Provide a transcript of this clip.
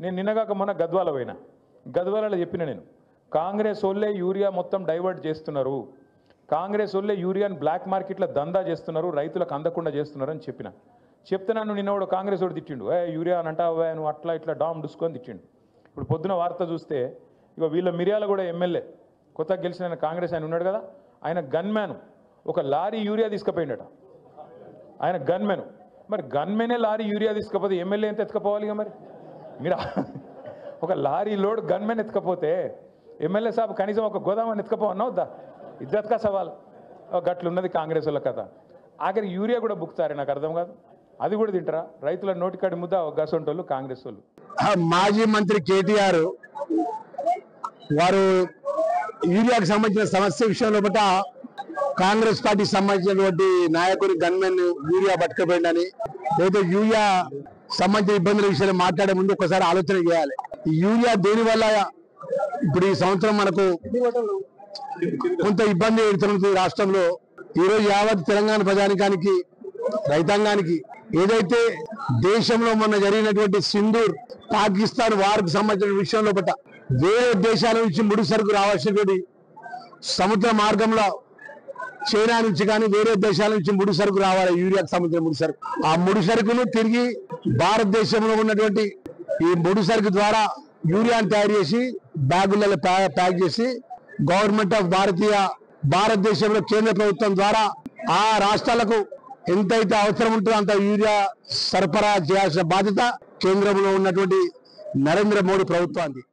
నేను నిన్నగాక మొన్న గద్వాల పోయినా. గద్వాలలో చెప్పిన నేను కాంగ్రెస్ వాళ్ళే యూరియా మొత్తం డైవర్ట్ చేస్తున్నారు, కాంగ్రెస్ వాళ్ళే యూరియాని బ్లాక్ మార్కెట్లో దందా చేస్తున్నారు, రైతులకు అందకుండా చేస్తున్నారు అని చెప్పిన. చెప్తే నన్ను నిన్నవాడు కాంగ్రెస్ వాడు తిట్టిండు, యూరియా అని అంటావా నువ్వు, అట్లా ఇట్లా డామ్ డుసుకొని తిట్టిండు. ఇప్పుడు పొద్దున వార్త చూస్తే ఇక వీళ్ళ మిర్యాల కూడా ఎమ్మెల్యే కొత్తగా గెలిచిన కాంగ్రెస్ ఆయన ఉన్నాడు కదా, ఆయన గన్మ్యాన్ ఒక లారీ యూరియా తీసుకుపోయిండట. ఆయన గన్మెన్, మరి గన్మెనే లారీ యూరియా తీసుకపోతే ఎమ్మెల్యే ఎంత ఎత్తుకపోవాలి? ఇక మరి మీరు ఒక లారీ లోడ్ గన్మెన్ ఎత్తుకపోతే ఎమ్మెల్యే సాబ్ కనీసం ఒక గోదామని ఎత్తుకపోవన్నా వద్దా? ఇద్దరుగా సవాల్. గట్లున్నది కాంగ్రెస్ వాళ్ళ కథ. ఆఖరి యూరియా కూడా బుక్తారే, నాకు అర్థం కాదు. అది కూడా తింటారా? రైతుల నోటికాడి ముద్ద గసంటోళ్ళు కాంగ్రెస్ వాళ్ళు. మాజీ మంత్రి కేటీఆర్ వారు యూరియాకు సంబంధించిన సమస్య విషయంలో బట్ట కాంగ్రెస్ పార్టీకి సంబంధించినటువంటి నాయకుని గన్మెన్ యూరియా పట్టుకుపోయిందని, లేదా యూరియా సంబంధించిన ఇబ్బందుల విషయాలు మాట్లాడే ముందు ఒకసారి ఆలోచన చేయాలి. ఈ యూరియా దేనివల్ల ఇప్పుడు ఈ సంవత్సరం మనకు కొంత ఇబ్బంది ఎదుర్కొంటుంది రాష్ట్రంలో. ఈరోజు యావత్ తెలంగాణ ప్రజానికానికి, రైతాంగానికి ఏదైతే దేశంలో మొన్న జరిగినటువంటి సింధూర్ పాకిస్తాన్ వార్కు సంబంధించిన విషయంలో బట్ట వేరే దేశాల నుంచి ముడి సరుకు రావాల్సినటువంటి సముద్ర మార్గంలో చైనా నుంచి కానీ వేరే దేశాల నుంచి ముడి సరుకు రావాలి, యూరియాకు సంబంధించిన ముడి సరుకు. ఆ ముడి సరుకును తిరిగి భారతదేశంలో ఉన్నటువంటి ఈ ముడి సరుకు ద్వారా యూరియాను తయారు చేసి బ్యాగులలో ప్యాక్ చేసి గవర్నమెంట్ ఆఫ్ భారతదేశంలో కేంద్ర ప్రభుత్వం ద్వారా ఆ రాష్ట్రాలకు ఎంతైతే అవసరం ఉంటుందో అంత యూరియా సరఫరా చేయాల్సిన బాధ్యత కేంద్రంలో ఉన్నటువంటి నరేంద్ర మోడీ ప్రభుత్వానికి.